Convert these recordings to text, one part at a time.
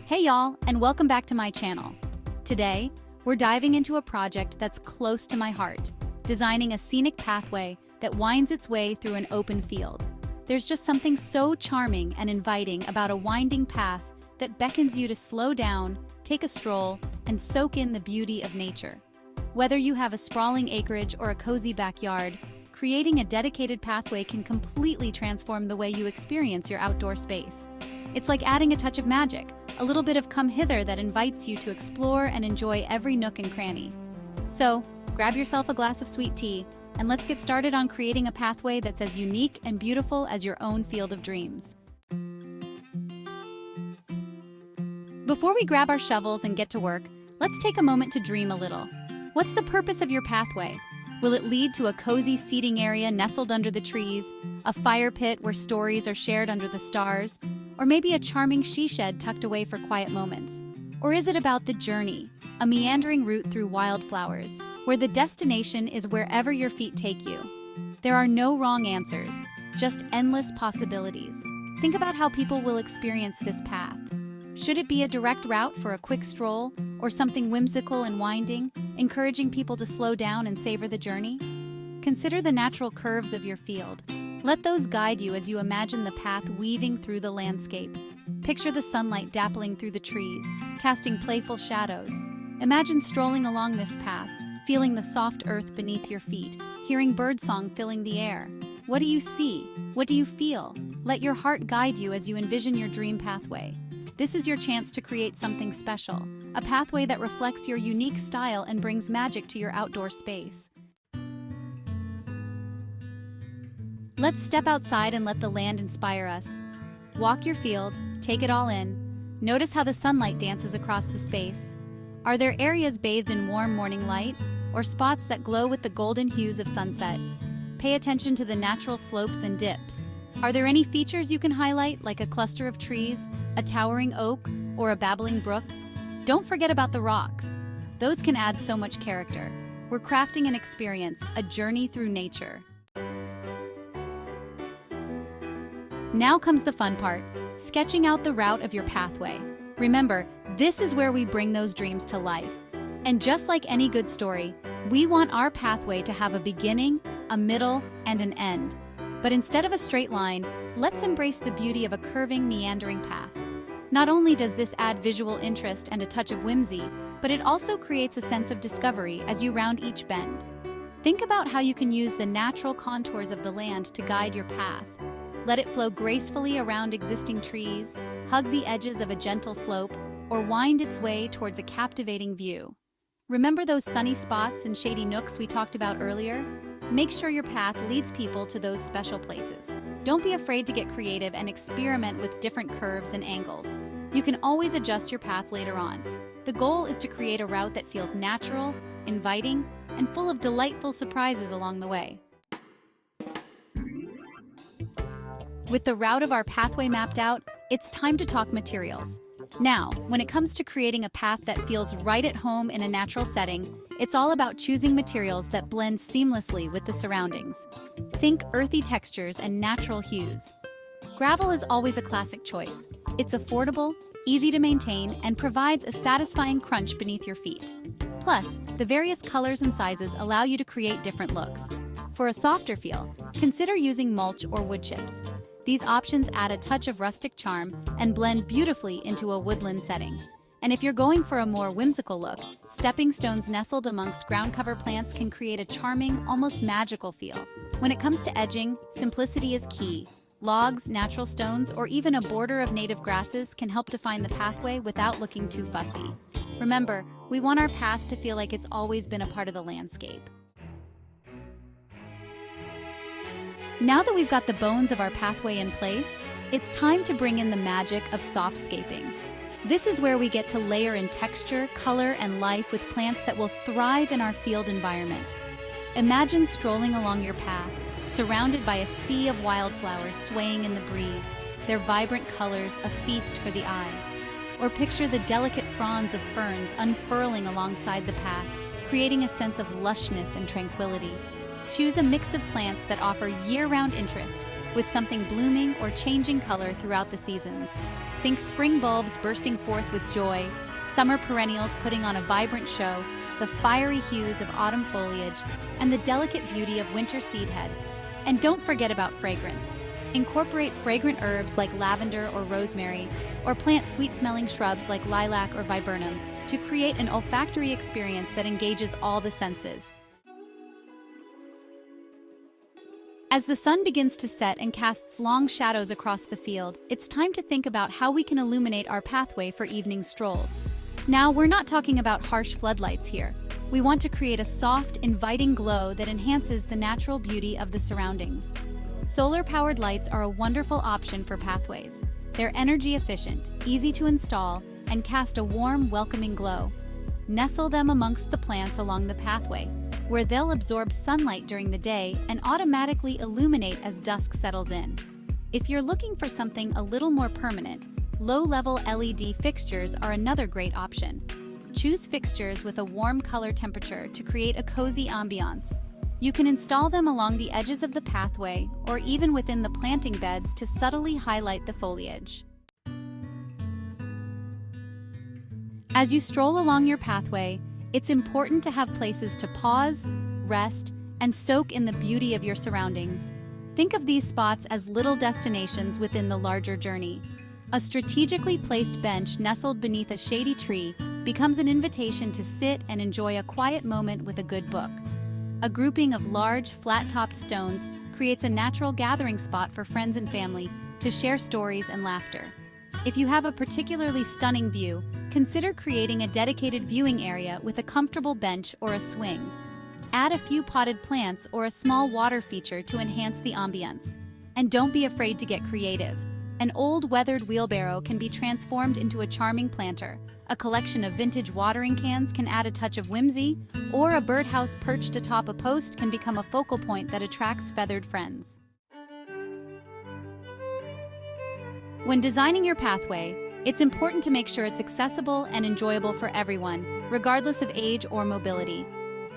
Hey y'all, and welcome back to my channel. Today, we're diving into a project that's close to my heart, designing a scenic pathway that winds its way through an open field. There's just something so charming and inviting about a winding path that beckons you to slow down, take a stroll, and soak in the beauty of nature. Whether you have a sprawling acreage or a cozy backyard, creating a dedicated pathway can completely transform the way you experience your outdoor space. It's like adding a touch of magic, a little bit of come hither that invites you to explore and enjoy every nook and cranny. So, grab yourself a glass of sweet tea, and let's get started on creating a pathway that's as unique and beautiful as your own field of dreams. Before we grab our shovels and get to work, let's take a moment to dream a little. What's the purpose of your pathway? Will it lead to a cozy seating area nestled under the trees, a fire pit where stories are shared under the stars, or maybe a charming she shed tucked away for quiet moments? Or is it about the journey, a meandering route through wildflowers, where the destination is wherever your feet take you? There are no wrong answers, just endless possibilities. Think about how people will experience this path. Should it be a direct route for a quick stroll, or something whimsical and winding, encouraging people to slow down and savor the journey? Consider the natural curves of your field. Let those guide you as you imagine the path weaving through the landscape. Picture the sunlight dappling through the trees, casting playful shadows. Imagine strolling along this path, feeling the soft earth beneath your feet, hearing birdsong filling the air. What do you see? What do you feel? Let your heart guide you as you envision your dream pathway. This is your chance to create something special, a pathway that reflects your unique style and brings magic to your outdoor space. Let's step outside and let the land inspire us. Walk your field, take it all in. Notice how the sunlight dances across the space. Are there areas bathed in warm morning light, or spots that glow with the golden hues of sunset? Pay attention to the natural slopes and dips. Are there any features you can highlight, like a cluster of trees, a towering oak, or a babbling brook? Don't forget about the rocks. Those can add so much character. We're crafting an experience, a journey through nature. Now comes the fun part, sketching out the route of your pathway. Remember, this is where we bring those dreams to life. And just like any good story, we want our pathway to have a beginning, a middle, and an end. But instead of a straight line, let's embrace the beauty of a curving, meandering path. Not only does this add visual interest and a touch of whimsy, but it also creates a sense of discovery as you round each bend. Think about how you can use the natural contours of the land to guide your path. Let it flow gracefully around existing trees, hug the edges of a gentle slope, or wind its way towards a captivating view. Remember those sunny spots and shady nooks we talked about earlier? Make sure your path leads people to those special places. Don't be afraid to get creative and experiment with different curves and angles. You can always adjust your path later on. The goal is to create a route that feels natural, inviting, and full of delightful surprises along the way. With the route of our pathway mapped out, it's time to talk materials. Now, when it comes to creating a path that feels right at home in a natural setting, it's all about choosing materials that blend seamlessly with the surroundings. Think earthy textures and natural hues. Gravel is always a classic choice. It's affordable, easy to maintain, and provides a satisfying crunch beneath your feet. Plus, the various colors and sizes allow you to create different looks. For a softer feel, consider using mulch or wood chips. These options add a touch of rustic charm and blend beautifully into a woodland setting. And if you're going for a more whimsical look, stepping stones nestled amongst ground cover plants can create a charming, almost magical feel. When it comes to edging, simplicity is key. Logs, natural stones, or even a border of native grasses can help define the pathway without looking too fussy. Remember, we want our path to feel like it's always been a part of the landscape. Now that we've got the bones of our pathway in place, it's time to bring in the magic of softscaping. This is where we get to layer in texture, color, and life with plants that will thrive in our field environment. Imagine strolling along your path, surrounded by a sea of wildflowers swaying in the breeze, their vibrant colors a feast for the eyes. Or picture the delicate fronds of ferns unfurling alongside the path, creating a sense of lushness and tranquility. Choose a mix of plants that offer year-round interest, with something blooming or changing color throughout the seasons. Think spring bulbs bursting forth with joy, summer perennials putting on a vibrant show, the fiery hues of autumn foliage, and the delicate beauty of winter seed heads. And don't forget about fragrance. Incorporate fragrant herbs like lavender or rosemary, or plant sweet-smelling shrubs like lilac or viburnum to create an olfactory experience that engages all the senses. As the sun begins to set and casts long shadows across the field, it's time to think about how we can illuminate our pathway for evening strolls. Now, we're not talking about harsh floodlights here. We want to create a soft, inviting glow that enhances the natural beauty of the surroundings. Solar-powered lights are a wonderful option for pathways. They're energy efficient, easy to install, and cast a warm, welcoming glow. Nestle them amongst the plants along the pathway, where they'll absorb sunlight during the day and automatically illuminate as dusk settles in. If you're looking for something a little more permanent, low-level LED fixtures are another great option. Choose fixtures with a warm color temperature to create a cozy ambiance. You can install them along the edges of the pathway or even within the planting beds to subtly highlight the foliage. As you stroll along your pathway, it's important to have places to pause, rest, and soak in the beauty of your surroundings. Think of these spots as little destinations within the larger journey. A strategically placed bench nestled beneath a shady tree becomes an invitation to sit and enjoy a quiet moment with a good book. A grouping of large, flat-topped stones creates a natural gathering spot for friends and family to share stories and laughter. If you have a particularly stunning view, consider creating a dedicated viewing area with a comfortable bench or a swing. Add a few potted plants or a small water feature to enhance the ambience. And don't be afraid to get creative. An old weathered wheelbarrow can be transformed into a charming planter. A collection of vintage watering cans can add a touch of whimsy, or a birdhouse perched atop a post can become a focal point that attracts feathered friends. When designing your pathway, it's important to make sure it's accessible and enjoyable for everyone, regardless of age or mobility.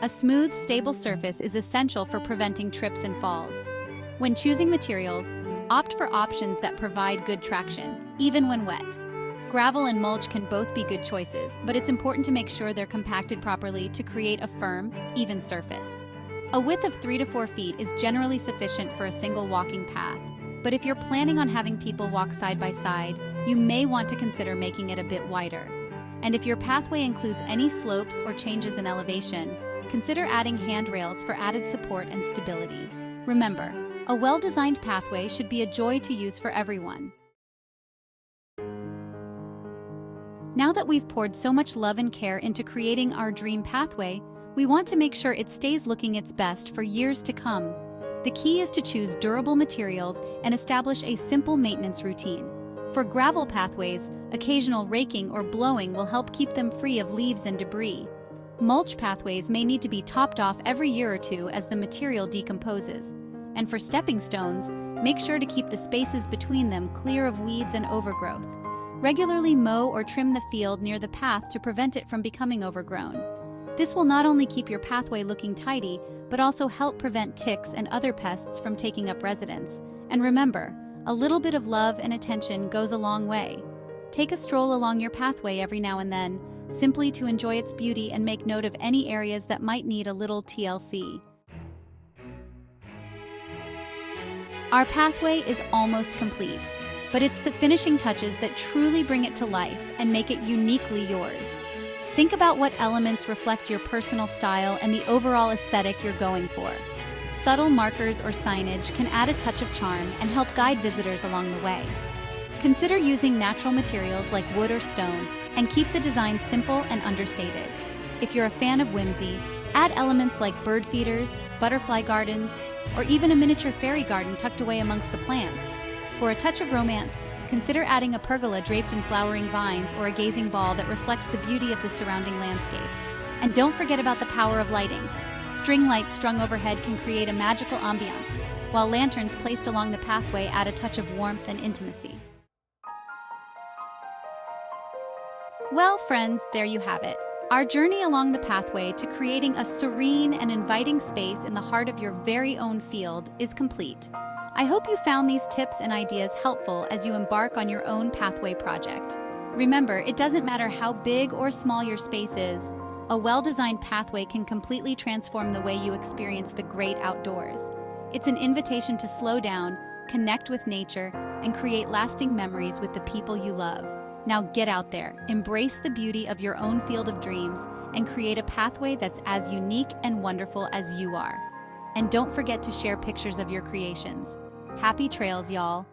A smooth, stable surface is essential for preventing trips and falls. When choosing materials, opt for options that provide good traction, even when wet. Gravel and mulch can both be good choices, but it's important to make sure they're compacted properly to create a firm, even surface. A width of 3 to 4 feet is generally sufficient for a single walking path, but if you're planning on having people walk side by side, you may want to consider making it a bit wider. And if your pathway includes any slopes or changes in elevation, consider adding handrails for added support and stability. Remember, a well-designed pathway should be a joy to use for everyone. Now that we've poured so much love and care into creating our dream pathway, we want to make sure it stays looking its best for years to come. The key is to choose durable materials and establish a simple maintenance routine. For gravel pathways, occasional raking or blowing will help keep them free of leaves and debris. Mulch pathways may need to be topped off every year or two as the material decomposes. And for stepping stones, make sure to keep the spaces between them clear of weeds and overgrowth. Regularly mow or trim the field near the path to prevent it from becoming overgrown. This will not only keep your pathway looking tidy, but also help prevent ticks and other pests from taking up residence. And remember, a little bit of love and attention goes a long way. Take a stroll along your pathway every now and then, simply to enjoy its beauty and make note of any areas that might need a little TLC. Our pathway is almost complete, but it's the finishing touches that truly bring it to life and make it uniquely yours. Think about what elements reflect your personal style and the overall aesthetic you're going for. Subtle markers or signage can add a touch of charm and help guide visitors along the way. Consider using natural materials like wood or stone and keep the design simple and understated. If you're a fan of whimsy, add elements like bird feeders, butterfly gardens, or even a miniature fairy garden tucked away amongst the plants. For a touch of romance, consider adding a pergola draped in flowering vines or a gazing ball that reflects the beauty of the surrounding landscape. And don't forget about the power of lighting. String lights strung overhead can create a magical ambiance, while lanterns placed along the pathway add a touch of warmth and intimacy. Well, friends, there you have it. Our journey along the pathway to creating a serene and inviting space in the heart of your very own field is complete. I hope you found these tips and ideas helpful as you embark on your own pathway project. Remember, it doesn't matter how big or small your space is, a well-designed pathway can completely transform the way you experience the great outdoors. It's an invitation to slow down, connect with nature, and create lasting memories with the people you love. Now get out there, embrace the beauty of your own field of dreams, and create a pathway that's as unique and wonderful as you are. And don't forget to share pictures of your creations. Happy trails, y'all!